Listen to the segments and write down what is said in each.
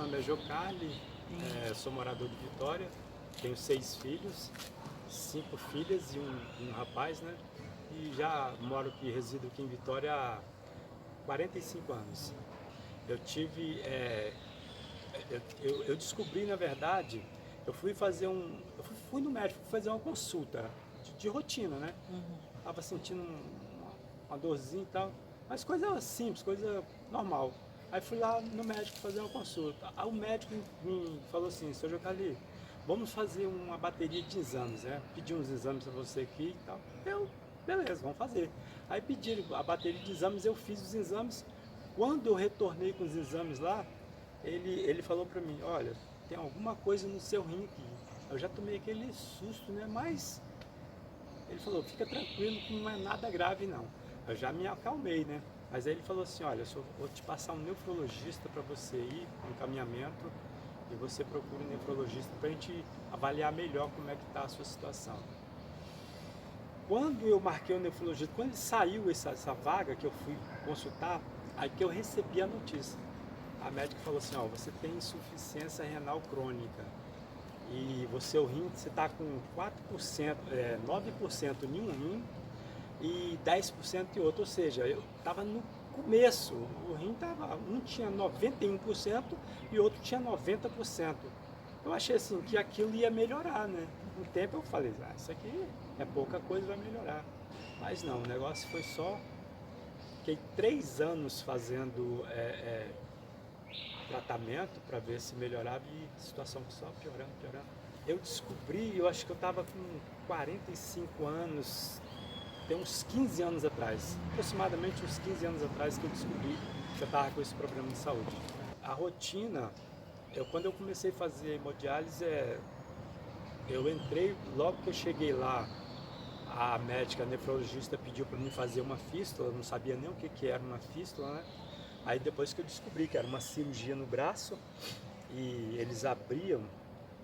nome é Jocarli, sou morador de Vitória, tenho 6 filhos, 5 filhas e um rapaz, né? E já moro aqui, resido aqui em Vitória há 45 anos. Eu tive, eu descobri, na verdade, eu fui fazer fui no médico fazer uma consulta de rotina, né? Tava sentindo uma dorzinha e tal, mas coisa simples, coisa normal. Aí fui lá no médico fazer uma consulta. Aí o médico me falou assim: seu Jocali, vamos fazer uma bateria de exames, né? Pedi uns exames para você aqui e tal. Beleza, vamos fazer. Aí pediram a bateria de exames, eu fiz os exames. Quando eu retornei com os exames lá, ele falou para mim: olha, tem alguma coisa no seu rim aqui. Eu já tomei aquele susto, né? Mas ele falou: fica tranquilo que não é nada grave não. Eu já me acalmei, né? Mas aí ele falou assim: olha, eu vou te passar um nefrologista para você ir, um encaminhamento, e você procura um nefrologista para a gente avaliar melhor como é que está a sua situação. Quando eu marquei o nefrologista, quando saiu essa vaga que eu fui consultar, aí que eu recebi a notícia. A médica falou assim: ó, você tem insuficiência renal crônica e o rim, você está com 4%, 9% em um rim e 10% em outro, ou seja, eu estava no começo, o rim tava, um tinha 91% e o outro tinha 90%. Eu achei assim que aquilo ia melhorar, né? Com o tempo eu falei: isso aqui é pouca coisa, vai melhorar. Mas não, o negócio foi só, fiquei 3 anos fazendo tratamento para ver se melhorava e a situação só piorando, piorando. Eu descobri, eu acho que eu estava com 45 anos, tem uns 15 anos atrás, aproximadamente uns 15 anos atrás que eu descobri que eu estava com esse problema de saúde. A rotina, quando eu comecei a fazer hemodiálise, eu entrei, logo que eu cheguei lá, a médica, a nefrologista pediu para mim fazer uma fístula, eu não sabia nem o que era uma fístula, né? Aí depois que eu descobri que era uma cirurgia no braço, e eles abriam,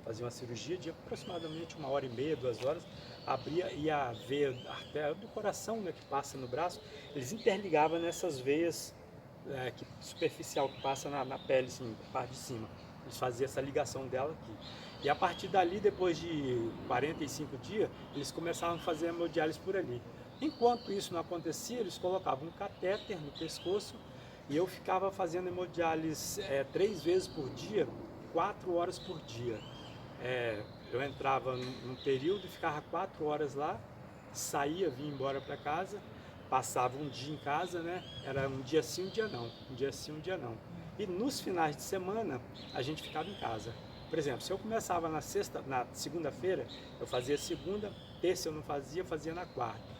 faziam uma cirurgia de aproximadamente 1h30, 2 horas, abria e a veia artéria do coração, né, que passa no braço, eles interligavam nessas veias superficial que passa na pele, assim, parte de cima. Eles faziam essa ligação dela aqui. E a partir dali, depois de 45 dias, eles começavam a fazer a hemodiálise por ali. Enquanto isso não acontecia, eles colocavam um catéter no pescoço e eu ficava fazendo hemodiálise 3 vezes por dia, 4 horas por dia. Eu entrava num período e ficava 4 horas lá, saía, vinha embora para casa, passava um dia em casa, né? Era um dia sim, um dia não, um dia sim, um dia não. E nos finais de semana a gente ficava em casa. Por exemplo, se eu começava na segunda-feira, eu fazia segunda, terça eu não fazia, fazia na quarta.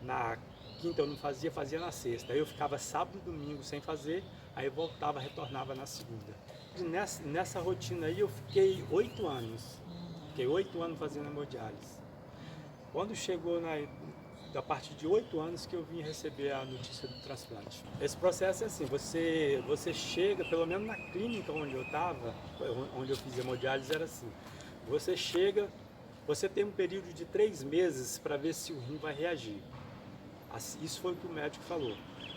Na quinta eu não fazia, fazia na sexta. Aí eu ficava sábado e domingo sem fazer, aí eu voltava, retornava na segunda. E nessa rotina aí eu fiquei 8 anos. Fiquei 8 anos fazendo hemodiálise. Quando chegou a partir de 8 anos que eu vim receber a notícia do transplante. Esse processo é assim, você chega, pelo menos na clínica onde eu estava, onde eu fiz hemodiálise, era assim. Você chega, você tem um período de 3 meses para ver se o rim vai reagir. Isso foi o que o médico falou.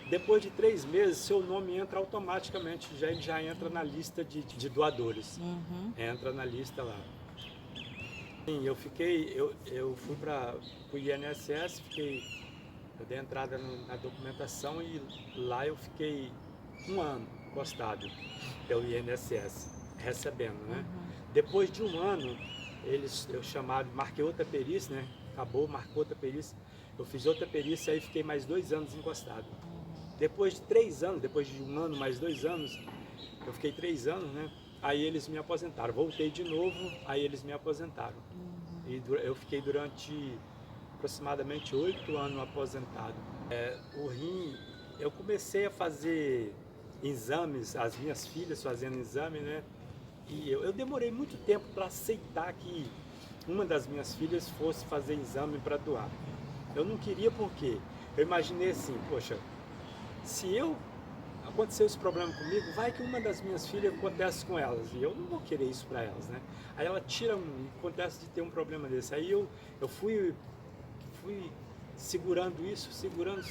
Depois de 3 meses, seu nome entra automaticamente, ele já entra na lista de doadores. Entra na lista lá. Sim, eu fui para o INSS, eu dei entrada na documentação e lá eu fiquei 1 ano encostado pelo INSS, recebendo, né? Depois de 1 ano, eu marquei outra perícia, né? Acabou, marcou outra perícia, eu fiz outra perícia e aí fiquei mais 2 anos encostado. Depois de 3 anos, depois de 1 ano mais 2 anos, eu fiquei 3 anos, né? Aí eles me aposentaram. Voltei de novo, aí eles me aposentaram. E eu fiquei durante aproximadamente 8 anos aposentado. O rim, eu comecei a fazer exames, as minhas filhas fazendo exame, né? E eu demorei muito tempo para aceitar que uma das minhas filhas fosse fazer exame para doar. Eu não queria porque eu imaginei assim: poxa, se aconteceu esse problema comigo, vai que uma das minhas filhas acontece com elas, e eu não vou querer isso para elas, né? Aí ela acontece de ter um problema desse. Aí eu fui segurando isso, segurando.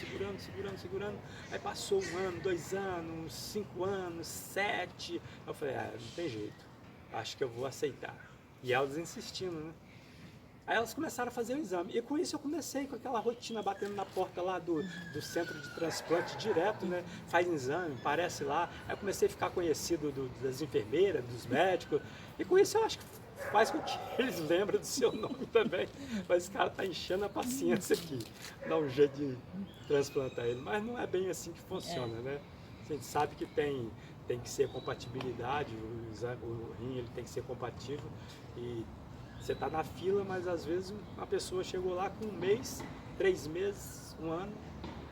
Aí passou 1 ano, 2 anos, 5 anos, 7. Eu falei, não tem jeito, acho que eu vou aceitar. E elas insistindo, né? Aí elas começaram a fazer o exame. E com isso eu comecei com aquela rotina, batendo na porta lá do centro de transplante direto, né? Faz exame, aparece lá. Aí eu comecei a ficar conhecido das enfermeiras, dos médicos. E com isso eu acho que faz com que eles lembrem do seu nome também. Mas esse cara tá enchendo a paciência aqui. Dá um jeito de transplantar ele. Mas não é bem assim que funciona, né? A gente sabe que tem que ser compatibilidade, o rim ele tem que ser compatível. E você está na fila, mas às vezes uma pessoa chegou lá com 1 mês, 3 meses, 1 ano,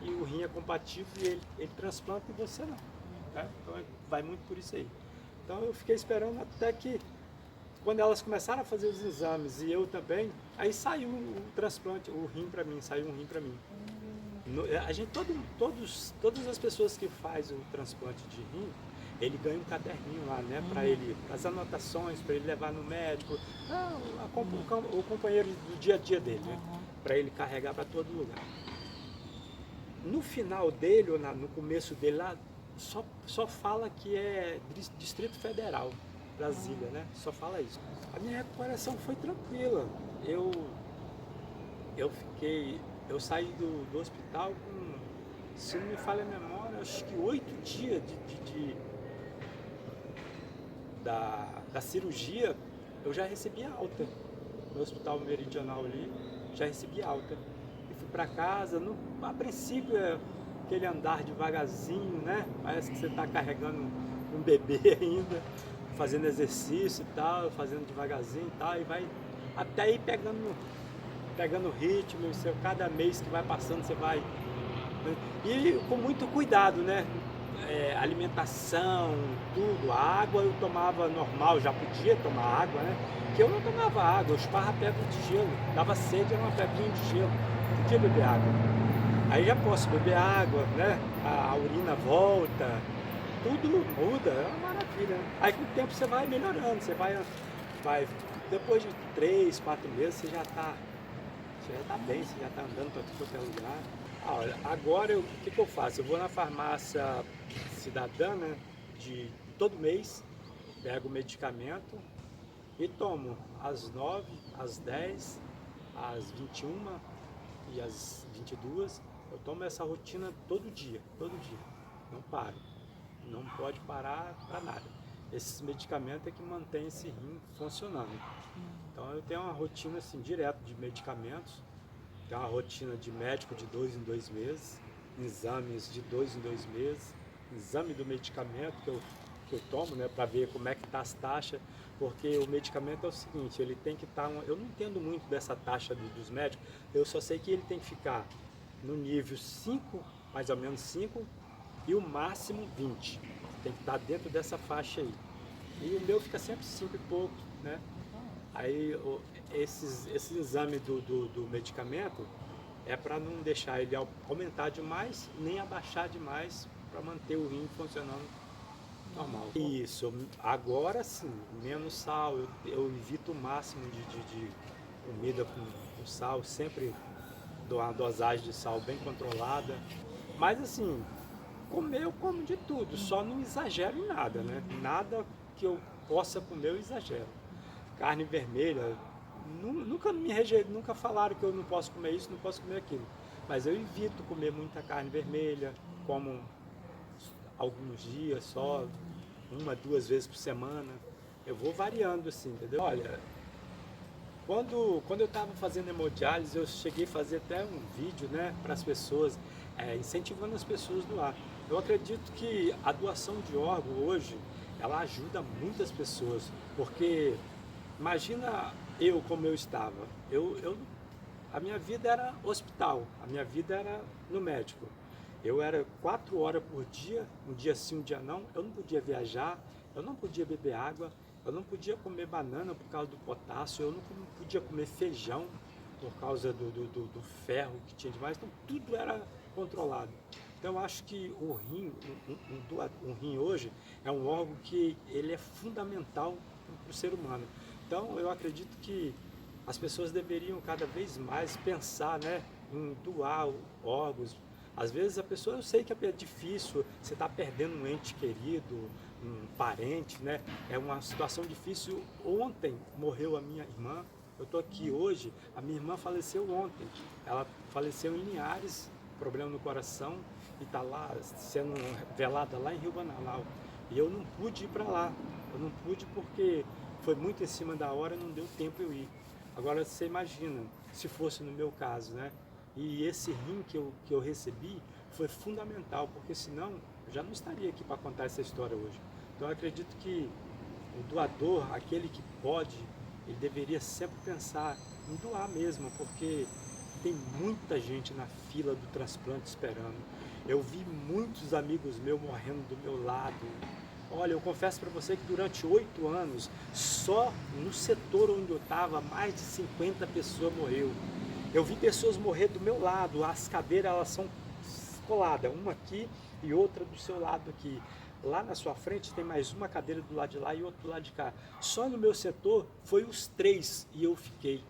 e o rim é compatível e ele transplanta e você não. Né? Então vai muito por isso aí. Então eu fiquei esperando até que, quando elas começaram a fazer os exames e eu também, aí saiu o transplante, o rim para mim, saiu um rim para mim. A gente, todas as pessoas que fazem o transplante de rim, ele ganha um caderninho lá, né, para ele, as anotações, para ele levar no médico, o companheiro do dia a dia dele, né, para ele carregar para todo lugar. No final dele, ou no começo dele lá, só fala que é Distrito Federal, Brasília, né, só fala isso. A minha recuperação foi tranquila, eu saí do hospital com, se não me falha a memória, acho que 8 dias da cirurgia, eu já recebi alta. No hospital meridional ali, já recebi alta. E fui para casa, a princípio é aquele andar devagarzinho, né? Parece que você está carregando um bebê ainda, fazendo exercício e tal, fazendo devagarzinho e tal, e vai até ir pegando ritmo, cada mês que vai passando você vai. E com muito cuidado, né? Alimentação, tudo, a água eu tomava normal, já podia tomar água, né? Que eu não tomava água, eu chupava pedra de gelo, dava sede, era uma pedrinha de gelo, podia beber água. Aí já posso beber água, né? A urina volta, tudo muda, é uma maravilha. Né? Aí com o tempo você vai melhorando, você vai depois de 3, 4 meses você já está bem, você já está andando para qualquer lugar. Olha, agora o que eu faço? Eu vou na farmácia cidadã, né, todo mês, pego o medicamento e tomo às 9, às 10, às 21 e às 22. Eu tomo essa rotina todo dia, não paro, não pode parar para nada. Esses medicamentos é que mantém esse rim funcionando. Então eu tenho uma rotina assim, direto de medicamentos. Tem uma rotina de médico de 2 em 2 meses, exames de 2 em 2 meses, exame do medicamento que eu tomo, né, para ver como é que está as taxas, porque o medicamento é o seguinte, ele tem que estar, eu não entendo muito dessa taxa dos médicos, eu só sei que ele tem que ficar no nível 5, mais ou menos 5, e o máximo 20, tem que estar dentro dessa faixa aí. E o meu fica sempre 5 e pouco, né? Aí esse exame do medicamento é para não deixar ele aumentar demais, nem abaixar demais, para manter o rim funcionando normal. Isso, agora sim, menos sal, eu evito o máximo de comida com sal, sempre dou uma dosagem de sal bem controlada. Mas assim, comer eu como de tudo, só não exagero em nada, né? Nada que eu possa comer eu exagero. Carne vermelha, nunca falaram que eu não posso comer isso, não posso comer aquilo. Mas eu evito comer muita carne vermelha, como alguns dias só, 1, 2 vezes por semana. Eu vou variando assim, entendeu? Olha, quando eu estava fazendo hemodiálise, eu cheguei a fazer até um vídeo, né, para as pessoas, incentivando as pessoas a doar. Eu acredito que a doação de órgão hoje, ela ajuda muitas pessoas, porque imagina eu como eu estava. A minha vida era hospital, a minha vida era no médico. Eu era 4 horas por dia, um dia sim, um dia não. Eu não podia viajar, eu não podia beber água, eu não podia comer banana por causa do potássio, eu não podia comer feijão por causa do ferro que tinha demais. Então tudo era controlado. Então eu acho que o rim, um rim hoje é um órgão que ele é fundamental para o ser humano. Então eu acredito que as pessoas deveriam cada vez mais pensar, né, em doar órgãos. Às vezes a pessoa, eu sei que é difícil, você está perdendo um ente querido, um parente, né? É uma situação difícil. Ontem morreu a minha irmã, eu estou aqui hoje, a minha irmã faleceu ontem. Ela faleceu em Linhares, problema no coração, e está lá, sendo velada lá em Rio Bananal. E eu não pude ir para lá, eu não pude porque foi muito em cima da hora, não deu tempo eu ir. Agora você imagina, se fosse no meu caso, né? E esse rim que eu recebi foi fundamental, porque senão eu já não estaria aqui para contar essa história hoje. Então eu acredito que o doador, aquele que pode, ele deveria sempre pensar em doar mesmo, porque tem muita gente na fila do transplante esperando. Eu vi muitos amigos meus morrendo do meu lado. Olha, eu confesso para você que durante 8 anos, só no setor onde eu estava, mais de 50 pessoas morreram. Eu vi pessoas morrer do meu lado, as cadeiras elas são coladas, uma aqui e outra do seu lado aqui. Lá na sua frente tem mais uma cadeira do lado de lá e outra do lado de cá. Só no meu setor foi os 3 e eu fiquei.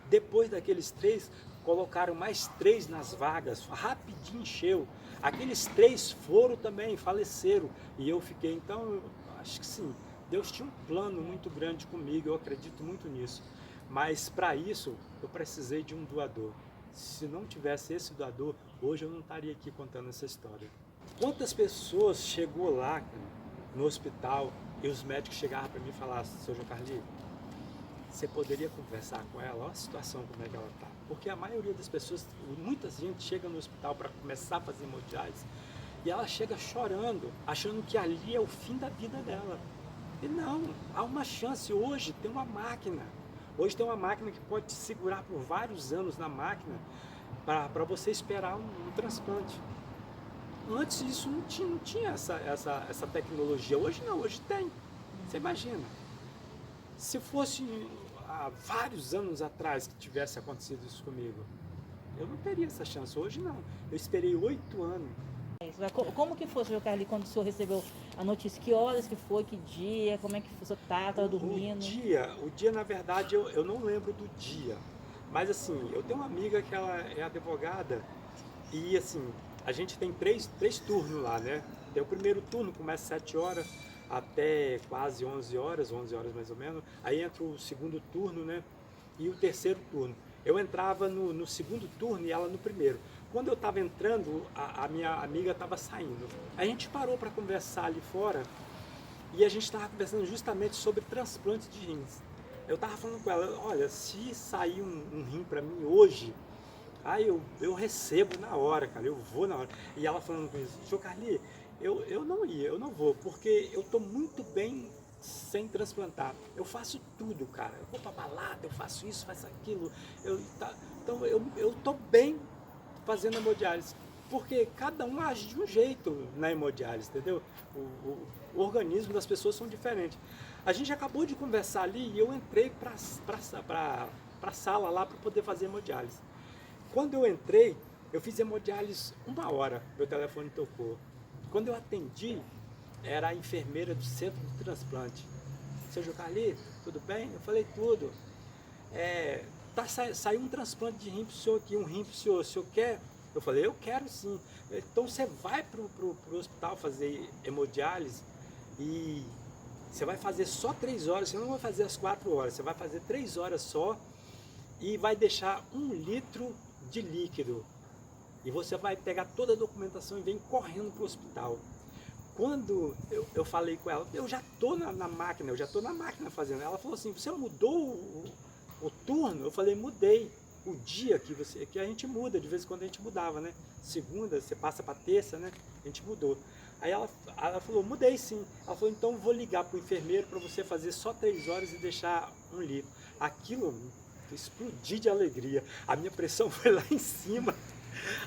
Depois daqueles 3, colocaram mais 3 nas vagas, rapidinho encheu. Aqueles 3 foram também, faleceram e eu fiquei. Então, eu acho que sim, Deus tinha um plano muito grande comigo, eu acredito muito nisso. Mas para isso, eu precisei de um doador. Se não tivesse esse doador, hoje eu não estaria aqui contando essa história. Quantas pessoas chegou lá no hospital e os médicos chegavam para mim e falavam: seu João Carli, você poderia conversar com ela? Olha a situação, como é que ela está. Porque a maioria das pessoas, muita gente chega no hospital para começar a fazer hemodiálise e ela chega chorando, achando que ali é o fim da vida dela. E não, há uma chance. Hoje tem uma máquina. Hoje tem uma máquina que pode te segurar por vários anos na máquina para você esperar um transplante. Antes isso não tinha essa tecnologia. Hoje não, hoje tem. Você imagina. Se fosse há vários anos atrás que tivesse acontecido isso comigo, eu não teria essa chance. Hoje não. Eu esperei 8 anos. Como que foi, Sr. Carli, quando o senhor recebeu a notícia? Que horas que foi, que dia, como é que o senhor estava dormindo? O dia, na verdade, eu não lembro do dia. Mas assim, eu tenho uma amiga que ela é advogada e assim, a gente tem três turnos lá, né? Tem o primeiro turno, começa às 7 horas até quase 11 horas mais ou menos. Aí entra o segundo turno, né? E o terceiro turno. Eu entrava no segundo turno e ela no primeiro. Quando eu estava entrando, a minha amiga estava saindo. A gente parou para conversar ali fora e a gente estava conversando justamente sobre transplante de rins. Eu estava falando com ela: olha, se sair um rim para mim hoje, aí eu recebo na hora, cara, eu vou na hora. E ela falando com isso: João Carli, eu não vou, porque eu estou muito bem sem transplantar. Eu faço tudo, cara. Eu vou pra balada, eu faço isso, faço aquilo. Então eu tô bem fazendo hemodiálise. Porque cada um age de um jeito na hemodiálise, entendeu? O organismo das pessoas são diferentes. A gente acabou de conversar ali e eu entrei pra sala lá para poder fazer hemodiálise. Quando eu entrei, eu fiz hemodiálise 1 hora, meu telefone tocou. Quando eu atendi, era a enfermeira do centro de transplante. Seu João Carli, tudo bem? Eu falei: tudo. Saiu um transplante de rim para o senhor aqui, um rim para o senhor quer? Eu falei: eu quero sim. Então você vai para o hospital fazer hemodiálise e você vai fazer só 3 horas, você não vai fazer as 4 horas, você vai fazer 3 horas só e vai deixar 1 litro de líquido. E você vai pegar toda a documentação e vem correndo para o hospital. Quando eu falei com ela: eu já estou na máquina, fazendo. Ela falou assim: você mudou o turno? Eu falei: mudei. O dia que a gente muda, de vez em quando a gente mudava, né? Segunda, você passa para terça, né? A gente mudou. Aí ela falou: mudei sim. Ela falou: então vou ligar para o enfermeiro para você fazer só 3 horas e deixar 1 litro. Aquilo explodi de alegria. A minha pressão foi lá em cima.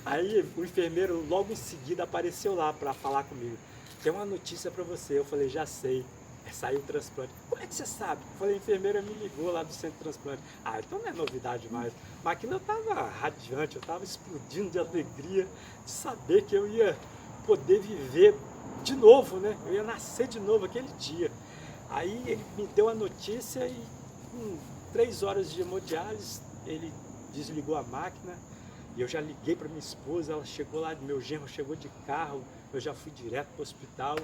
Aí o enfermeiro logo em seguida apareceu lá para falar comigo: tem uma notícia para você. Eu falei: já sei, saiu o transplante. Como é que você sabe? Eu falei: a enfermeira me ligou lá do centro de transplante. Ah, então não é novidade mais. Mas aquilo eu estava radiante, eu estava explodindo de alegria de saber que eu ia poder viver de novo, né? Eu ia nascer de novo aquele dia. Aí ele me deu a notícia e com 3 horas de hemodiálise, ele desligou a máquina E eu já liguei para minha esposa, ela chegou lá, meu genro chegou de carro, eu já fui direto para o hospital.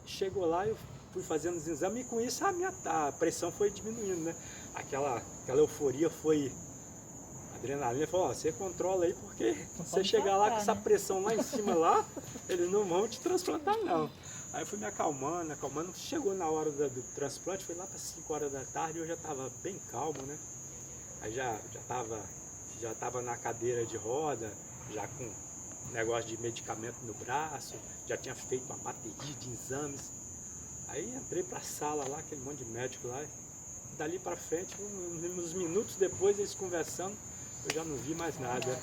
Chegou lá, eu fui fazendo os exames e com isso a pressão foi diminuindo, né? Aquela euforia foi... A adrenalina falou, ó, você controla aí, porque você chegar lá com essa pressão lá em cima lá, eles não vão te transplantar não. Aí eu fui me acalmando, chegou na hora do transplante, foi lá para 5 horas da tarde e eu já estava bem calmo, né? Aí já tava na cadeira de roda, já com negócio de medicamento no braço, já tinha feito uma bateria de exames. Aí entrei para a sala lá, aquele monte de médico lá, dali para frente, uns minutos depois eles conversando, eu já não vi mais nada.